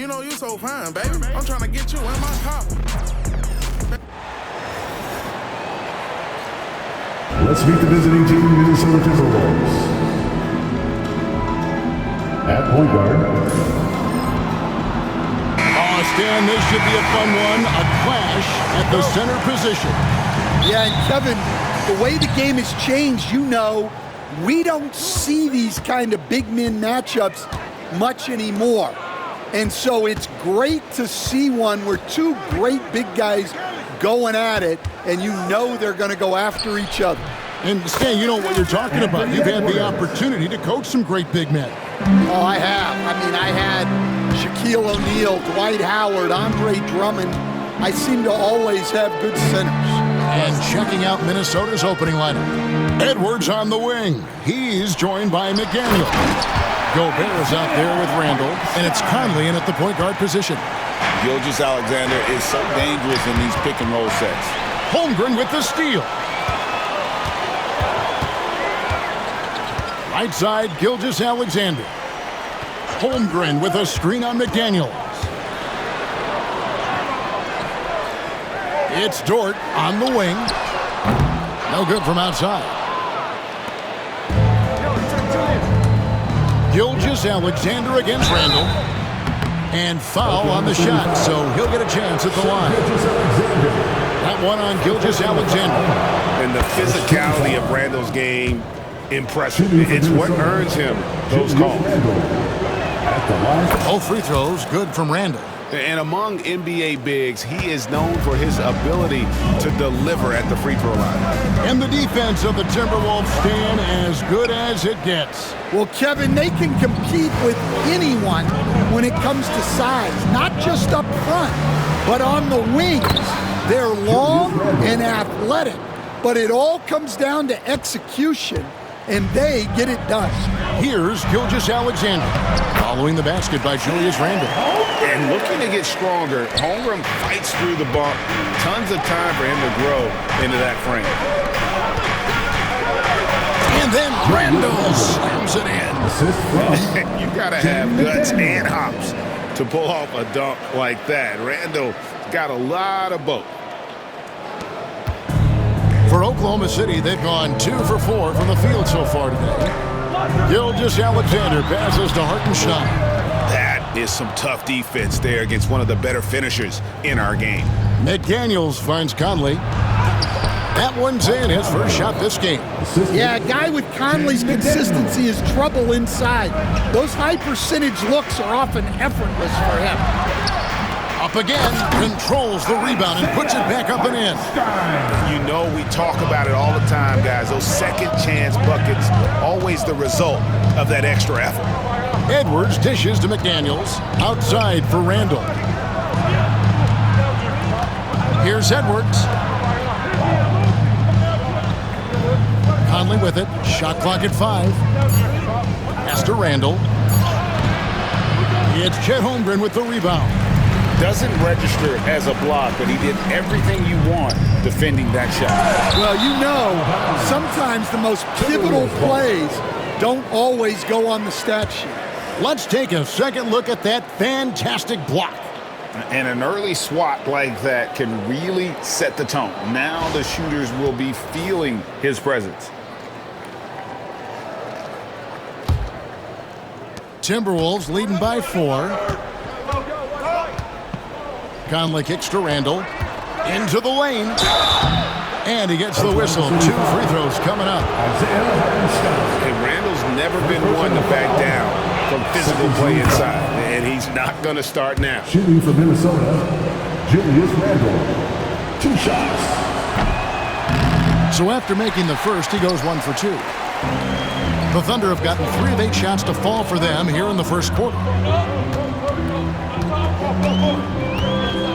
You know you so fine, baby. I'm trying to get you in my car. Let's meet the visiting team, Minnesota Timberwolves. At point guard. Stan, this should be a fun one. A clash at the center position. Yeah, and Kevin, the way the game has changed, we don't see these kind of big men matchups much anymore. And so it's great to see one where two great big guys going at it, and they're going to go after each other. And Stan, you know what you're talking about. You've had the opportunity to coach some great big men. Oh, I have. I had Shaquille O'Neal, Dwight Howard, Andre Drummond. I seem to always have good centers. And checking out Minnesota's opening lineup. Edwards on the wing. He's joined by McDaniel. Gobert is out there with Randall, and it's Conley in at the point guard position. Gilgeous-Alexander is so dangerous in these pick and roll sets. Holmgren with the steal. Right side, Gilgeous-Alexander. Holmgren with a screen on McDaniels. It's Dort on the wing. No good from outside. Gilgeous-Alexander against Randall. And foul on the shot, so he'll get a chance at the line. That one on Gilgeous-Alexander. And the physicality of Randall's game, impressive. It's what earns him those calls. Both free throws good from Randall. And among NBA bigs, he is known for his ability to deliver at the free throw line. And the defense of the Timberwolves stand as good as it gets. Well, Kevin, they can compete with anyone when it comes to size, not just up front, but on the wings. They're long and athletic, but it all comes down to execution, and they get it done. Here's Gilgeous-Alexander, following the basket by Julius Randle. And looking to get stronger, Holmgren fights through the bump. Tons of time for him to grow into that frame. And then Randle slams it in. You gotta have guts and hops to pull off a dunk like that. Randle got a lot of both. For Oklahoma City, they've gone 2 for 4 from the field so far today. Gilgeous-Alexander passes to Hartenstein. That is some tough defense there against one of the better finishers in our game. McDaniels finds Conley. That one's in, his first shot this game. Yeah, a guy with Conley's consistency is trouble inside. Those high percentage looks are often effortless for him. Up again, controls the rebound and puts it back up and in. You know we talk about it all the time, guys. Those second chance buckets, always the result of that extra effort. Edwards dishes to McDaniels. Outside for Randall. Here's Edwards. Conley with it. Shot clock at 5. Pass to Randall. It's Chet Holmgren with the rebound. Doesn't register as a block, but he did everything you want defending that shot. Well, sometimes the most pivotal plays don't always go on the stat sheet. Let's take a second look at that fantastic block. And an early swat like that can really set the tone. Now the shooters will be feeling his presence. Timberwolves leading by 4. Conley kicks to Randall. Into the lane. And he gets the whistle. 2 free throws coming up. And Randall's never been one to back down from physical play inside. And he's not going to start now. Shooting for Minnesota, Julius Randle. 2 shots. So after making the first, he goes 1 for 2. The Thunder have gotten 3 of 8 shots to fall for them here in the first quarter.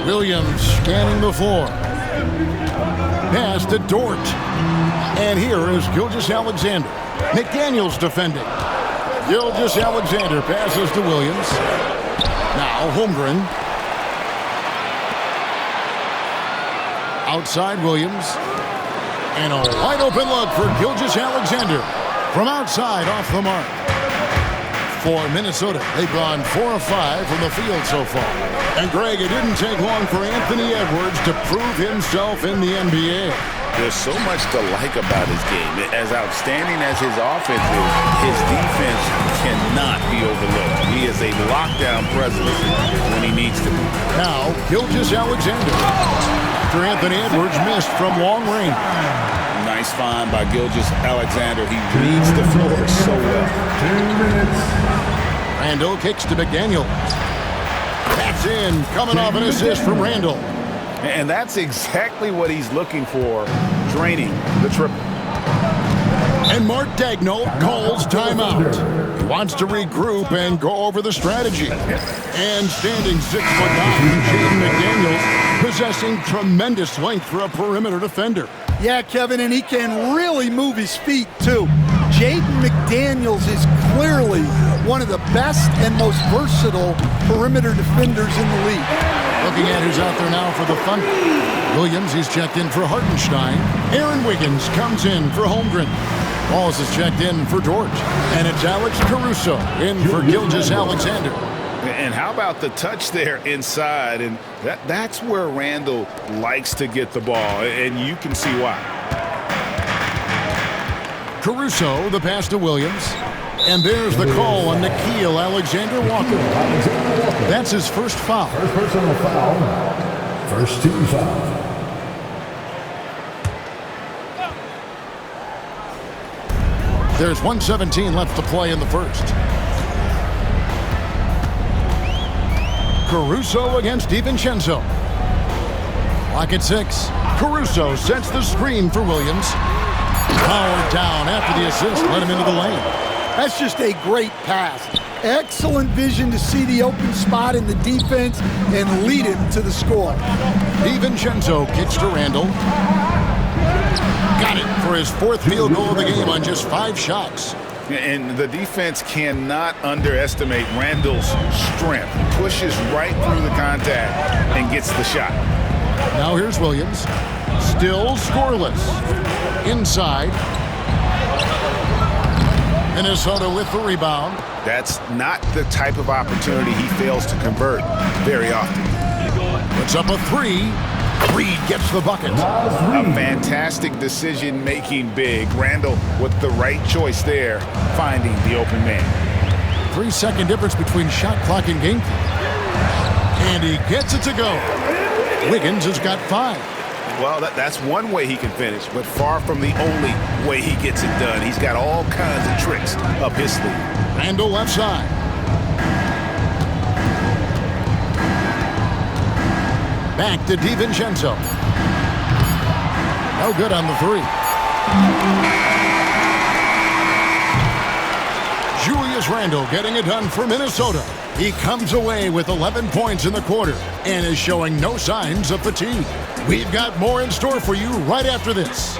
Williams scanning the floor. Pass to Dort. And here is Gilgeous-Alexander. McDaniels defending. Gilgeous-Alexander passes to Williams. Now Holmgren. Outside Williams. And a wide open look for Gilgeous-Alexander. From outside off the mark. For Minnesota, they've gone 4 of 5 from the field so far. And Greg, it didn't take long for Anthony Edwards to prove himself in the NBA. There's so much to like about his game. As outstanding as his offense is, his defense cannot be overlooked. He is a lockdown presence when he needs to be. Now, Gilgeous-Alexander. After Anthony Edwards missed from long range. Nice find by Gilgeous-Alexander. He reads the floor so well. 2 minutes. Randall kicks to McDaniel. That's in, coming off an assist from Randall. And that's exactly what he's looking for, draining the triple. And Mark Daigneault calls timeout. He wants to regroup and go over the strategy. And standing 6'9", Jaden McDaniels, possessing tremendous length for a perimeter defender. Yeah, Kevin, and he can really move his feet, too. Jaden McDaniels is clearly one of the best and most versatile perimeter defenders in the league. Looking at who's out there now for the Thunder. Williams, he's checked in for Hartenstein. Aaron Wiggins comes in for Holmgren. Wallace is checked in for George. And it's Alex Caruso in for Gilgeous-Alexander. And how about the touch there inside? And that's where Randall likes to get the ball, and you can see why. Caruso, the pass to Williams. And there's the call on Nickeil Alexander-Walker. That's his first foul. First personal foul. First team foul. There's 1:17 left to play in the first. Caruso against DiVincenzo. Lock at 6. Caruso sets the screen for Williams. Powered down after the assist. Let him into the lane. That's just a great pass. Excellent vision to see the open spot in the defense and lead him to the score. DiVincenzo kicks to Randall. Got it for his 4th field goal of the game on just 5 shots. And the defense cannot underestimate Randall's strength. Pushes right through the contact and gets the shot. Now here's Williams. Still scoreless. Inside. Minnesota with the rebound. That's not the type of opportunity he fails to convert very often. Puts up a 3. Reed gets the bucket. A fantastic decision-making big. Randall with the right choice there, finding the open man. 3-second difference between shot clock and game clock. And he gets it to go. Wiggins has got 5. Well, that's one way he can finish, but far from the only way he gets it done. He's got all kinds of tricks up his sleeve. Randall left side. Back to DiVincenzo. No good on the 3. Julius Randle getting it done for Minnesota. He comes away with 11 points in the quarter and is showing no signs of fatigue. We've got more in store for you right after this.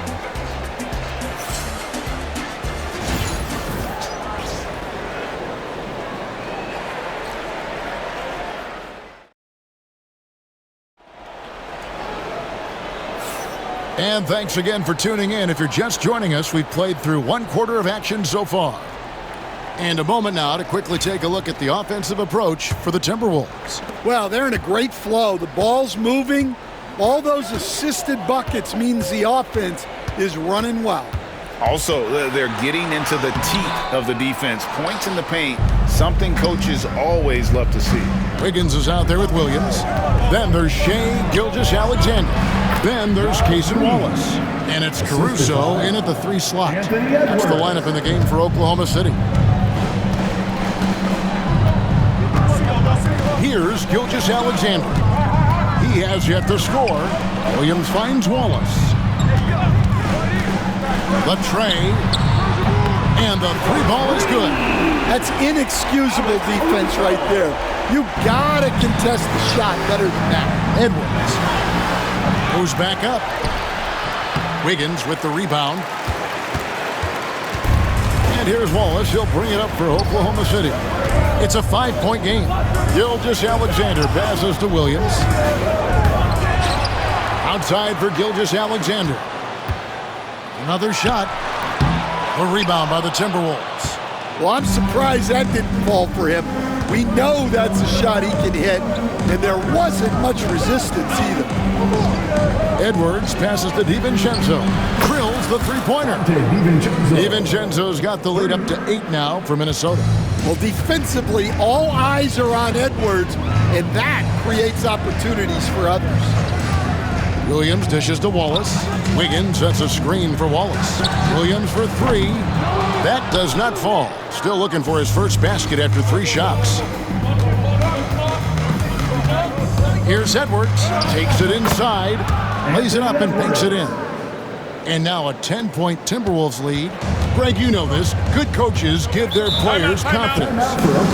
And thanks again for tuning in. If you're just joining us, we've played through 1 quarter of action so far. And a moment now to quickly take a look at the offensive approach for the Timberwolves. Well, they're in a great flow. The ball's moving. All those assisted buckets means the offense is running well. Also, they're getting into the teeth of the defense. Points in the paint, something coaches always love to see. Wiggins is out there with Williams. Then there's Shai Gilgeous-Alexander. Then there's Cason Wallace. And it's Caruso in at the 3 slot. That's the lineup in the game for Oklahoma City. Here's Gilgeous-Alexander. He has yet to score. Williams finds Wallace. The tray. And the 3 ball is good. That's inexcusable defense right there. You gotta contest the shot better than that. Edwards goes back up. Wiggins with the rebound. And here's Wallace. He'll bring it up for Oklahoma City. It's a 5-point game. Gilgeous-Alexander passes to Williams. Outside for Gilgeous-Alexander. Another shot. A rebound by the Timberwolves. Well, I'm surprised that didn't fall for him. We know that's a shot he can hit, and there wasn't much resistance either. Edwards passes to DiVincenzo. Drills the three-pointer. DiVincenzo's got the lead up to 8 now for Minnesota. Well, defensively, all eyes are on Edwards, and that creates opportunities for others. Williams dishes to Wallace. Wiggins sets a screen for Wallace. Williams for 3. That does not fall. Still looking for his first basket after 3 shots. Here's Edwards. Takes it inside. Lays it up and banks it in. And now a 10-point Timberwolves lead. Greg, you know this. Good coaches give their players confidence.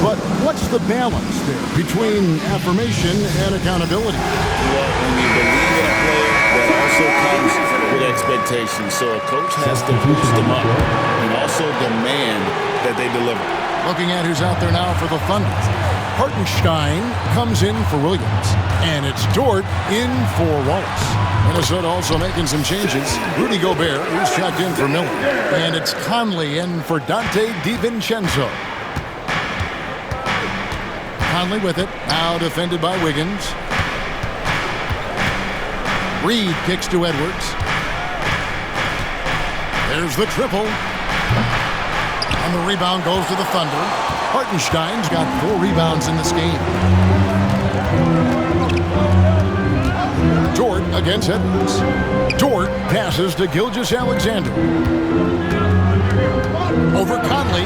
But what's the balance there between affirmation and accountability? Well, when you believe in a player, that also comes with expectations. So a coach has to boost them up and also demand that they deliver. Looking at who's out there now for the Thunder. Hartenstein comes in for Williams. And it's Dort in for Wallace. Minnesota also making some changes. Rudy Gobert, who's checked in for Miller. And it's Conley in for Dante DiVincenzo. Conley with it. Now defended by Wiggins. Reed kicks to Edwards. There's the triple. And the rebound goes to the Thunder. Hartenstein's got 4 rebounds in this game. Dort against Edwards. Dort passes to Gilgeous-Alexander. Over Conley.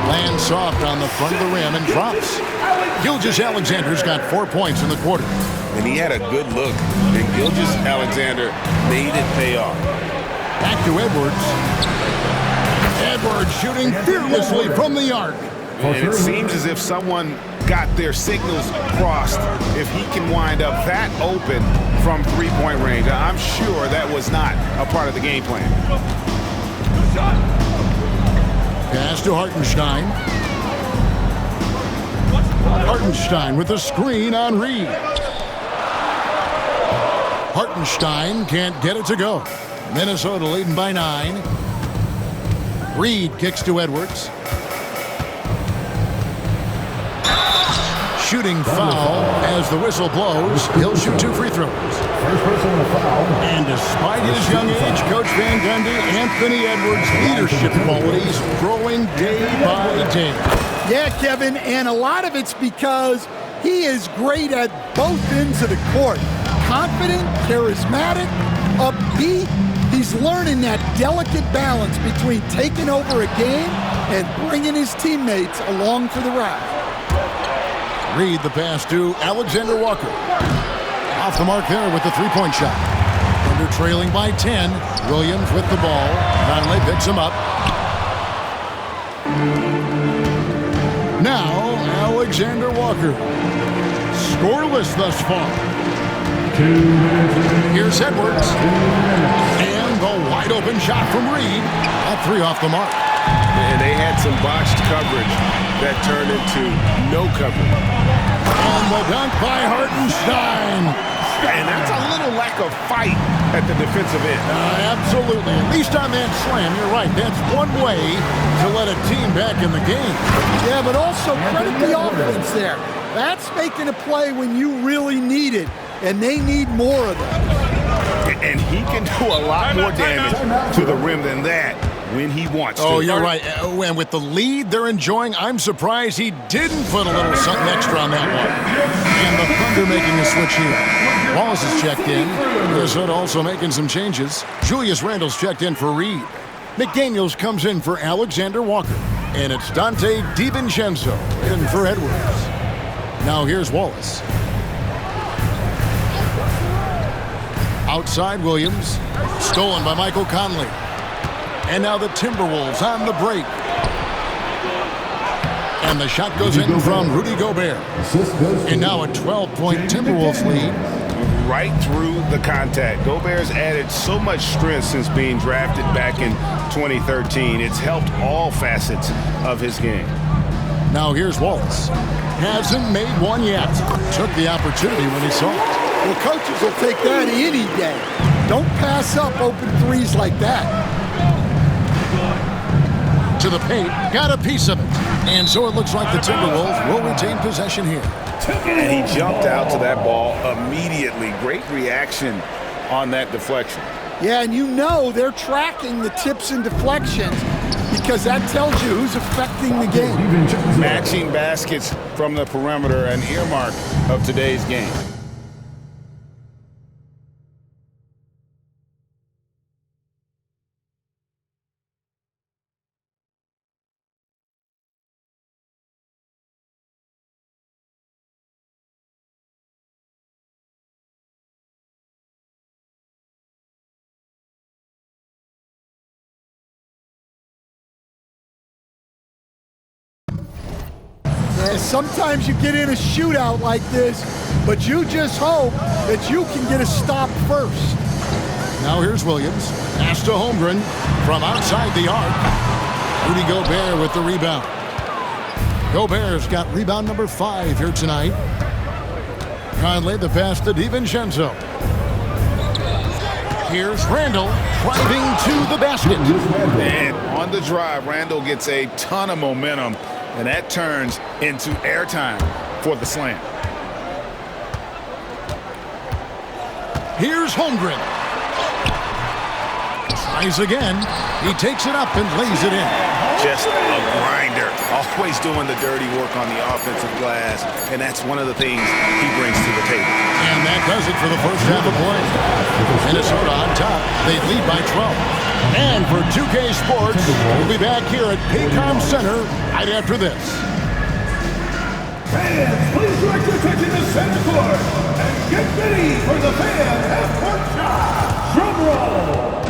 Lands soft on the front of the rim and drops. Gilgeous-Alexander's got 4 points in the quarter. And he had a good look, and Gilgeous-Alexander made it pay off. Back to Edwards. Edwards shooting fearlessly from the arc. And it seems as if someone got their signals crossed if he can wind up that open from three-point range. I'm sure that was not a part of the game plan. Pass to Hartenstein. Hartenstein with a screen on Reed. Hartenstein can't get it to go. Minnesota leading by 9. Reed kicks to Edwards. Shooting foul as the whistle blows. He'll shoot 2 free throws. And despite his young age, Coach Van Gundy, Anthony Edwards' leadership qualities growing day by day. Yeah, Kevin, and a lot of it's because he is great at both ends of the court. Confident, charismatic, upbeat. He's learning that delicate balance between taking over a game and bringing his teammates along for the ride. Reed the pass to Alexander Walker. Off the mark there with the three-point shot. Thunder trailing by 10. Williams with the ball. Conley picks him up. Now Alexander Walker. Scoreless thus far. Here's Edwards. And the wide open shot from Reed. At 3 off the mark. And they had some botched coverage that turned into no coverage. And the dunk by Hartenstein. And that's a little lack of fight at the defensive end. Absolutely. At least on that slam, you're right. That's one way to let a team back in the game. Yeah, but also credit the offense there. That's making a play when you really need it, and they need more of it. And he can do a lot more damage to the rim than that when he wants to. Oh, you're right. And with the lead they're enjoying, I'm surprised he didn't put a little something extra on that one. And the Thunder making a switch here. Wallace is checked in. Minnesota also making some changes. Julius Randle's checked in for Reed. McDaniels comes in for Alexander Walker. And it's Dante DiVincenzo in for Edwards. Now here's Wallace. Outside Williams. Stolen by Michael Conley. And now the Timberwolves on the break. And the shot goes in from Rudy Gobert. And now a 12-point Timberwolves lead. Right through the contact. Gobert's added so much strength since being drafted back in 2013. It's helped all facets of his game. Now here's Wallace. Hasn't made one yet. Took the opportunity when he saw it. Well, coaches will take that any day. Don't pass up open threes like that. to the paint, got a piece of it. And so it looks like the Timberwolves will retain possession here. And he jumped out to that ball immediately. Great reaction on that deflection. Yeah, and you know they're tracking the tips and deflections because that tells you who's affecting the game. Matching baskets from the perimeter, an earmark of today's game. And sometimes you get in a shootout like this, but you just hope that you can get a stop first. Now here's Williams. Pass to Holmgren from outside the arc. Rudy Gobert with the rebound. Gobert's got rebound number 5 here tonight. Conley the pass to DiVincenzo. Here's Randall driving to the basket. And on the drive, Randall gets a ton of momentum, and that turns into airtime for the slam. Here's Holmgren. Tries again. He takes it up and lays it in. Just a grinder. Always doing the dirty work on the offensive glass, and that's one of the things he brings to the table. And that does it for the first half of play. Minnesota on top. They lead by 12. And for 2K Sports, we'll be back here at Paycom Center right after this. Fans, please direct your attention to center court and get ready for the fan half-court shot. Drum roll.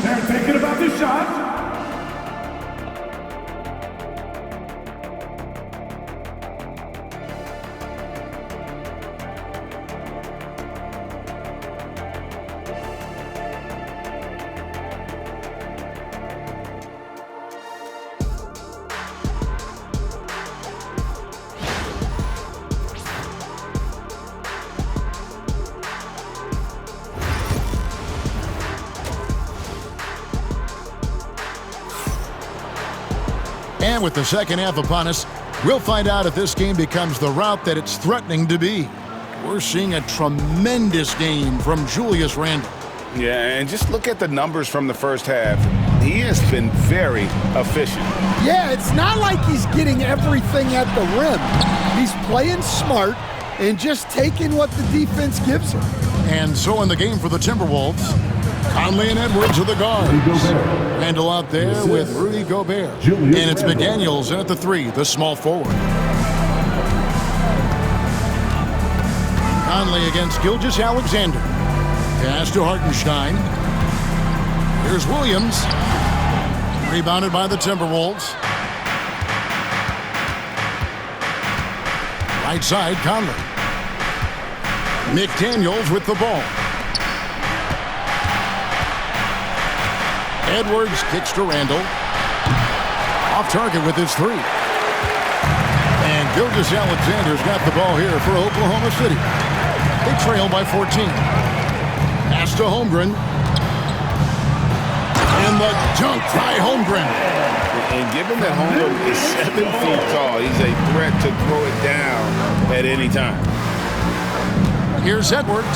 They're thinking about the shot. And with the second half upon us, we'll find out if this game becomes the rout that it's threatening to be. We're seeing a tremendous game from Julius Randle. Yeah, and just look at the numbers from the first half. He has been very efficient. Yeah, it's not like he's getting everything at the rim. He's playing smart and just taking what the defense gives him. And so in the game for the Timberwolves, Conley and Edwards are the guards. Randle out there with Rudy Gobert. And it's McDaniels in at the 3, the small forward. Conley against Gilgeous-Alexander. Pass to Hartenstein. Here's Williams. Rebounded by the Timberwolves. Right side, Conley. McDaniels with the ball. Edwards kicks to Randle. Off target with his 3. And Gilgeous-Alexander's got the ball here for Oklahoma City. They trail by 14. Pass to Holmgren. And the dunk by Holmgren. And given that Holmgren is 7 feet tall, he's a threat to throw it down at any time. Here's Edwards.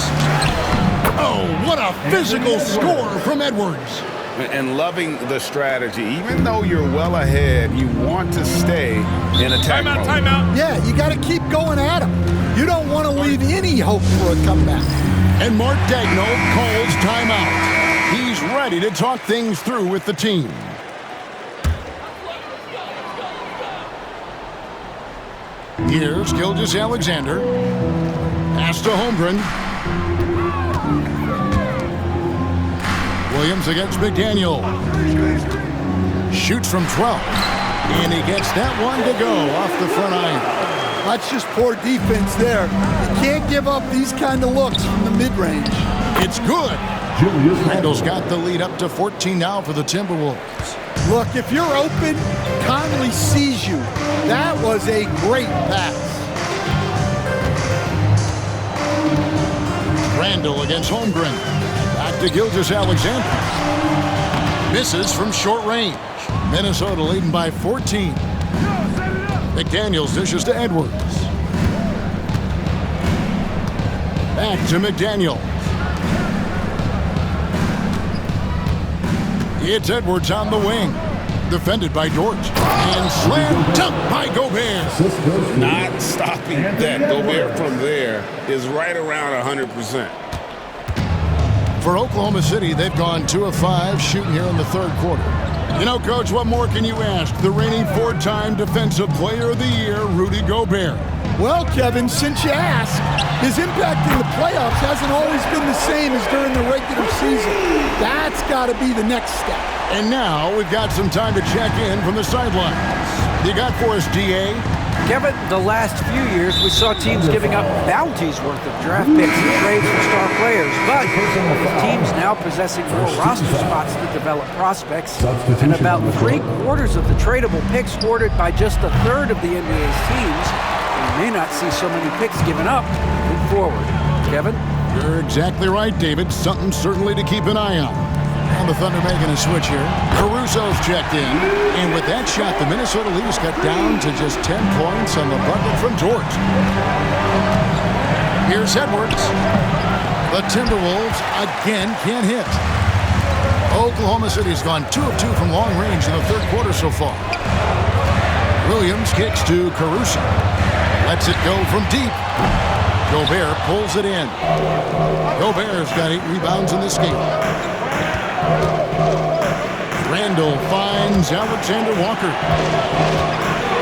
Oh, what a physical score from Edwards. And loving the strategy. Even though you're well ahead, you want to stay in attack mode. Timeout. Yeah, you got to keep going at him. You don't want to leave any hope for a comeback. And Mark Daigneault calls timeout. He's ready to talk things through with the team. Here's Gilgeous-Alexander. Pass to Holmgren. Williams against McDaniel. Shoots from 12. And he gets that one to go off the front iron. That's just poor defense there. You can't give up these kind of looks from the mid-range. It's good. Randall's got the lead up to 14 now for the Timberwolves. Look, if you're open, Conley sees you. That was a great pass. Randall against Holmgren. Back to Gilgeous-Alexander. Misses from short range. Minnesota leading by 14. McDaniels dishes to Edwards. Back to McDaniel. It's Edwards on the wing. Defended by Dort. And slam dunk by Gobert. Not stopping that. Gobert from there is right around 100%. For Oklahoma City, they've gone 2 of 5 shooting here in the third quarter. You know, Coach, what more can you ask? The reigning 4-time Defensive Player of the Year, Rudy Gobert. Well, Kevin, since you asked, his impact in the playoffs hasn't always been the same as during the regular season. That's got to be the next step. And now we've got some time to check in from the sidelines. You got for us, D.A.? Kevin, the last few years we saw teams giving up bounties worth of draft picks and trades for star players, but with teams now possessing more roster spots to develop prospects, and about 3/4 of the tradable picks hoarded by just a third of the NBA's teams, we may not see so many picks given up moving forward. Kevin? You're exactly right, David. Something certainly to keep an eye on. And the Thunder making a switch here. Caruso's checked in. And with that shot, the Minnesota Leafs got down to just 10 points on the bucket from Dort. Here's Edwards. The Timberwolves again can't hit. Oklahoma City's gone 2 of 2 from long range in the third quarter so far. Williams kicks to Caruso. Lets it go from deep. Gobert pulls it in. Gobert's got 8 rebounds in this game. Randall finds Alexander Walker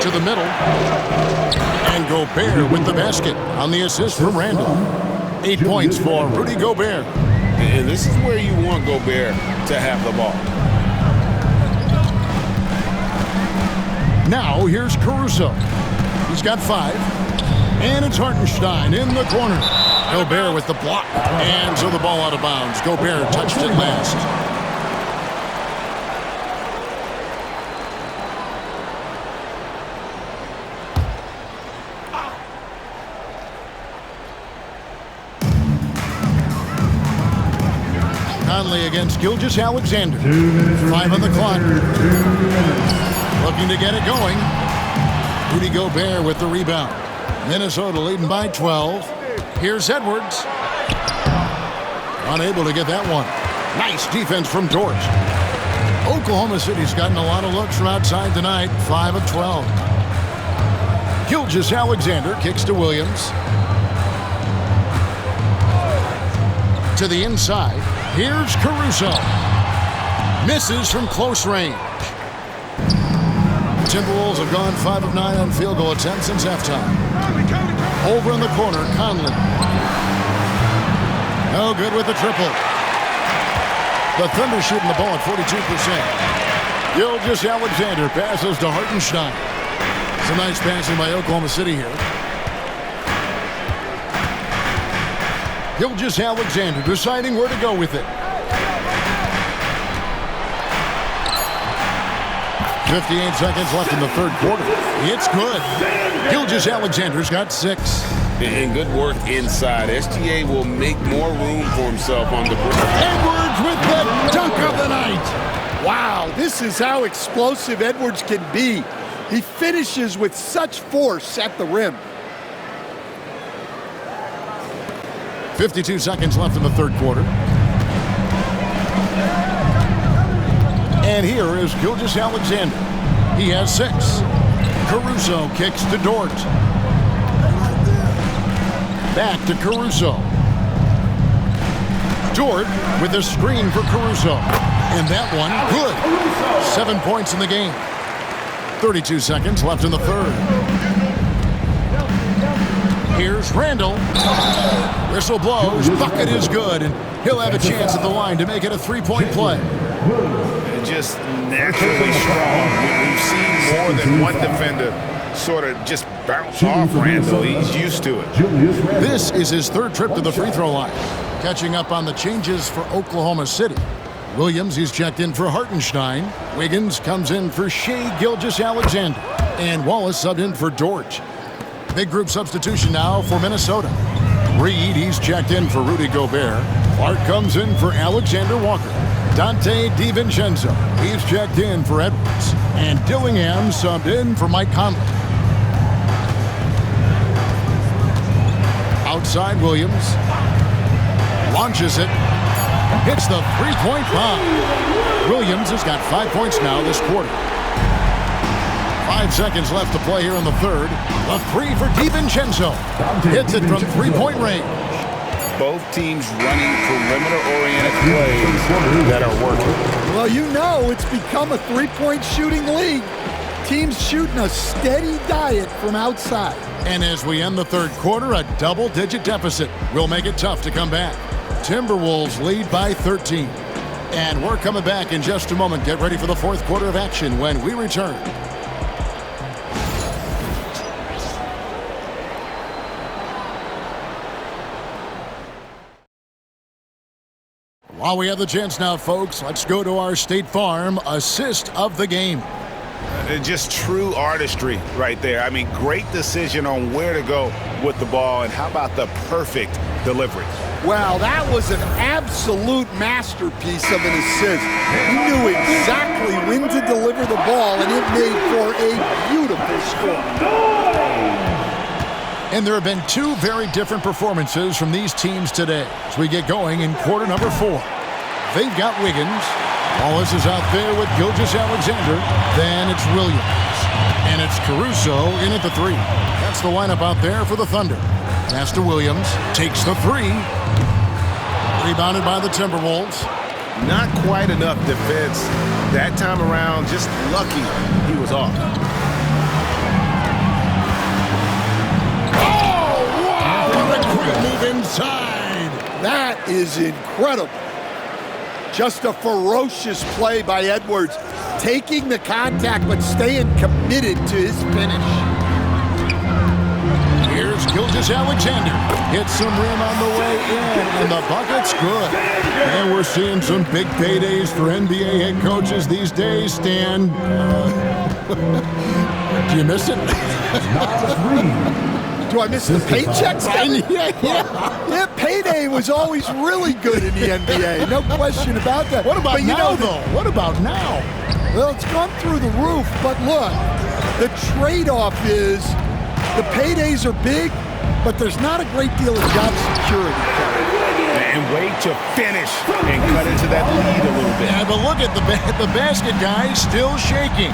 to the middle. And Gobert with the basket on the assist from Randall. 8 points for Rudy Gobert. And this is where you want Gobert to have the ball. Now here's Caruso. He's got 5. And it's Hartenstein in the corner. Gobert with the block. And so the ball out of bounds. Gobert touched it last. Conley against Gilgeous-Alexander. 5 on the clock. Looking to get it going. Rudy Gobert with the rebound. Minnesota leading by 12. Here's Edwards. Unable to get that one. Nice defense from Dort. Oklahoma City's gotten a lot of looks from outside tonight. 5 of 12. Gilgeous-Alexander kicks to Williams. To the inside. Here's Caruso. Misses from close range. Timberwolves have gone 5 of 9 on field goal attempts since halftime. Over in the corner, Conley. No good with the triple. The Thunder shooting the ball at 42%. Gilgeous-Alexander passes to Hartenstein. It's a nice passing by Oklahoma City here. Gilgeous-Alexander deciding where to go with it. 58 seconds left in the third quarter. It's good. Gilgeous-Alexander's got 6. And good work inside. SGA will make more room for himself on the break. Edwards with the dunk of the night. Wow, this is how explosive Edwards can be. He finishes with such force at the rim. 52 seconds left in the third quarter. And here is Gilgeous-Alexander. He has 6. Caruso kicks to Dort. Back to Caruso. Dort with a screen for Caruso. And that one, good. 7 points in the game. 32 seconds left in the third. Here's Randall. Whistle blows. Bucket is good. And he'll have a chance at the line to make it a 3-point play. Just naturally strong. We've seen more than one defender sort of just bounce off Randall. He's used to it. This is his 3rd trip to the free throw line. Catching up on the changes for Oklahoma City. Williams, he's checked in for Hartenstein. Wiggins comes in for Shai Gilgeous-Alexander. And Wallace subbed in for Dort. Big group substitution now for Minnesota. Reed, he's checked in for Rudy Gobert. Clark comes in for Alexander Walker. Dante DiVincenzo, he's checked in for Edwards. And Dillingham subbed in for Mike Conley. Outside Williams. Launches it. Hits the three-point bomb. Williams has got 5 points now this quarter. 5 seconds left to play here in the third. A three for DiVincenzo. Hits it from three-point range. Both teams running perimeter-oriented plays that are working. Well, you know it's become a three-point shooting league. Teams shooting a steady diet from outside. And as we end the third quarter, a double-digit deficit will make it tough to come back. Timberwolves lead by 13. And we're coming back in just a moment. Get ready for the fourth quarter of action when we return. While we have the chance now, folks, let's go to our State Farm assist of the game. Just true artistry right there. I mean, great decision on where to go with the ball, and how about the perfect delivery? Well, that was an absolute masterpiece of an assist. He knew exactly when to deliver the ball, and it made for a beautiful score. And there have been two very different performances from these teams today as we get going in quarter number 4. They've got Wiggins. Wallace is out there with Gilgeous-Alexander. Then it's Williams. And it's Caruso in at the 3. That's the lineup out there for the Thunder. Pass to Williams. Takes the 3. Rebounded by the Timberwolves. Not quite enough defense that time around. Just lucky he was off. Move inside. That is incredible. Just a ferocious play by Edwards, taking the contact but staying committed to his finish. Here's Gilgeous-Alexander. Hits some rim on the way in, and the bucket's good. And we're seeing some big paydays for NBA head coaches these days, Stan. Do you miss it? Do I miss the paychecks? Yeah, payday was always really good in the NBA. No question about that. What about now, though? What about now? Well, it's gone through the roof, but look, the trade-off is the paydays are big, but there's not a great deal of job security. And wait to finish and cut into that lead a little bit. Yeah, but look at the basket guy still shaking.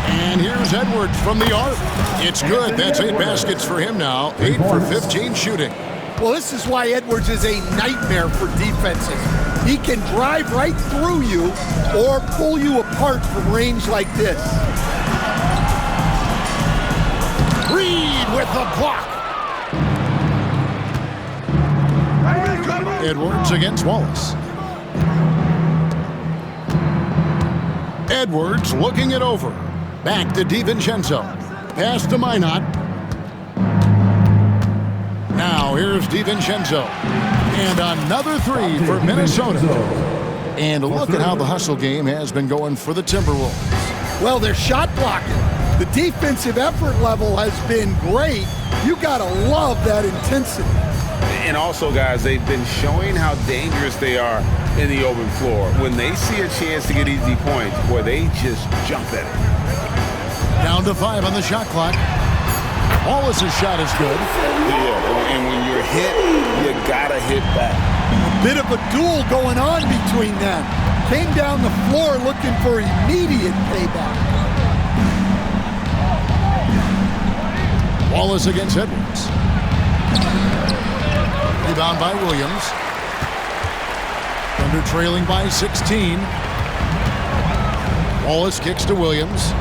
And here's Edwards from the arc. It's good. That's 8 baskets for him now. 8 for 15 shooting. Well, this is why Edwards is a nightmare for defenses. He can drive right through you or pull you apart from range like this. Reed with the block. Edwards against Wallace. Edwards looking it over. Back to DiVincenzo. Pass to Minot. Now here's DiVincenzo. And another 3 for Minnesota. And look at how the hustle game has been going for the Timberwolves. Well, they're shot blocking. The defensive effort level has been great. You gotta love that intensity. And also, guys, they've been showing how dangerous they are in the open floor. When they see a chance to get easy points, boy, they just jump at it. Down to 5 on the shot clock. Wallace's shot is good. Yeah, and when you're hit, you gotta hit back. A bit of a duel going on between them. Came down the floor looking for immediate payback. Wallace against Edwards. Rebound by Williams. Thunder trailing by 16. Wallace kicks to Williams.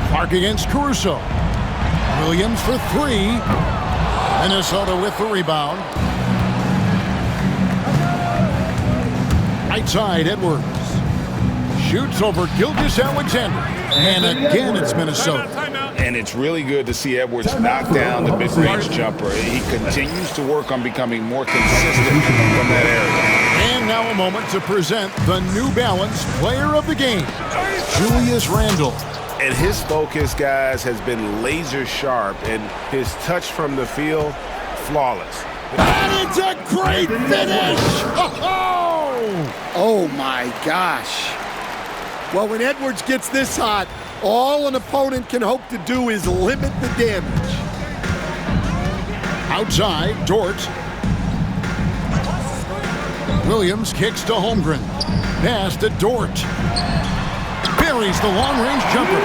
Clark against Caruso. Williams for 3. Minnesota with the rebound. Right side, Edwards. Shoots over Gilgeous-Alexander. And again, it's Minnesota. And it's really good to see Edwards knock down the mid-range jumper. He continues to work on becoming more consistent from that area. And now a moment to present the New Balance Player of the Game, Julius Randle. And his focus, guys, has been laser sharp, and his touch from the field, flawless. And it's a great finish! Oh my gosh. Well, when Edwards gets this hot, all an opponent can hope to do is limit the damage. Outside, Dort. Williams kicks to Holmgren. Pass to Dort. Buries the long-range jumper.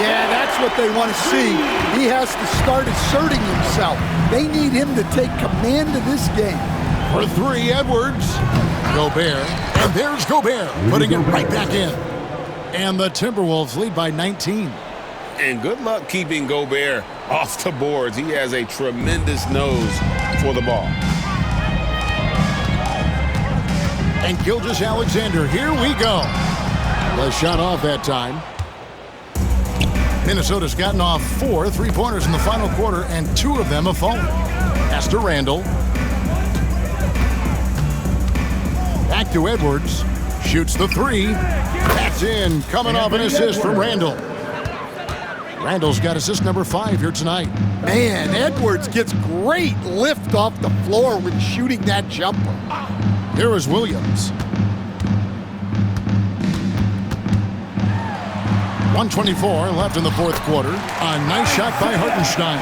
Yeah, that's what they want to see. He has to start asserting himself. They need him to take command of this game. For three, Edwards. Gobert. And there's Gobert, putting it right back in. And the Timberwolves lead by 19. And good luck keeping Gobert off the boards. He has a tremendous nose for the ball. And Gilgeous-Alexander, here we go. The shot off that time. Minnesota's gotten off 4 3-pointers in the final quarter, and 2 of them have fallen. Pass to Randall. Back to Edwards. Shoots the 3. That's in. Coming off an assist from Randall. Randall's got assist number 5 here tonight. Man, Edwards gets great lift off the floor when shooting that jumper. Here is Williams. 1:24 left in the fourth quarter. A nice shot by Hartenstein.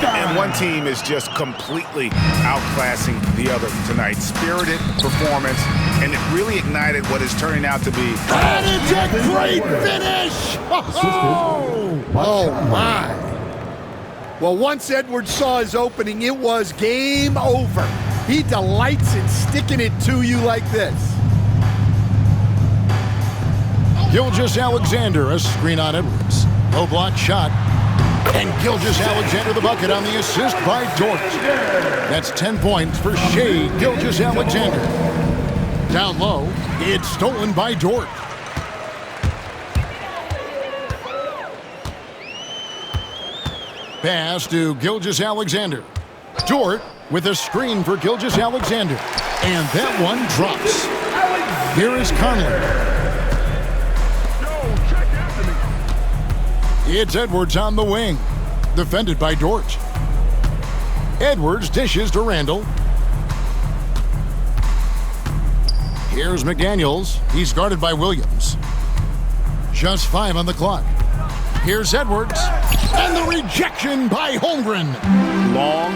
And one team is just completely outclassing the other tonight. Spirited performance, and it really ignited what is turning out to be. And it's a great finish! Oh, my. Well, once Edwards saw his opening, it was game over. He delights in sticking it to you like this. Gilgeous-Alexander, a screen on Edwards. Low block shot. And Gilgeous-Alexander the bucket on the assist by Dort. That's 10 points for Shai Gilgeous-Alexander. Down low, it's stolen by Dort. Pass to Gilgeous-Alexander. Dort with a screen for Gilgeous-Alexander. And that one drops. Here is Conley. It's Edwards on the wing. Defended by Dort. Edwards dishes to Randall. Here's McDaniels. He's guarded by Williams. Just 5 on the clock. Here's Edwards. And the rejection by Holmgren. Long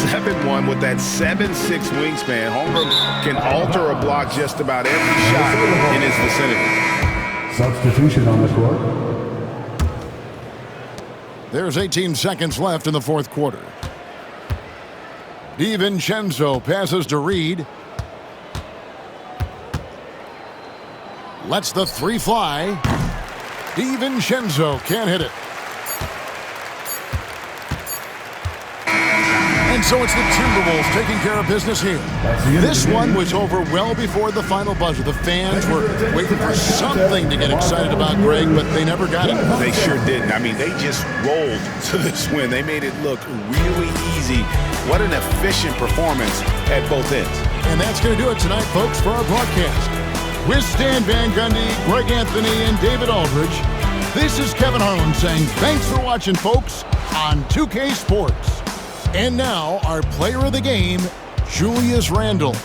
7-1 with that 7'6" wingspan. Holmgren can alter a block just about every shot in his vicinity. Substitution on the court. There's 18 seconds left in the fourth quarter. DiVincenzo passes to Reed. Lets the 3 fly. DiVincenzo can't hit it. And so it's the Timberwolves taking care of business here. This one was over well before the final buzzer. The fans were waiting for something to get excited about, Greg, but they never got it. They sure didn't. I mean, they just rolled to this win. They made it look really easy. What an efficient performance at both ends. And that's going to do it tonight, folks, for our broadcast. With Stan Van Gundy, Greg Anthony, and David Aldridge, this is Kevin Harlan saying thanks for watching, folks, on 2K Sports. And now, our player of the game, Julius Randle.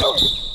Go!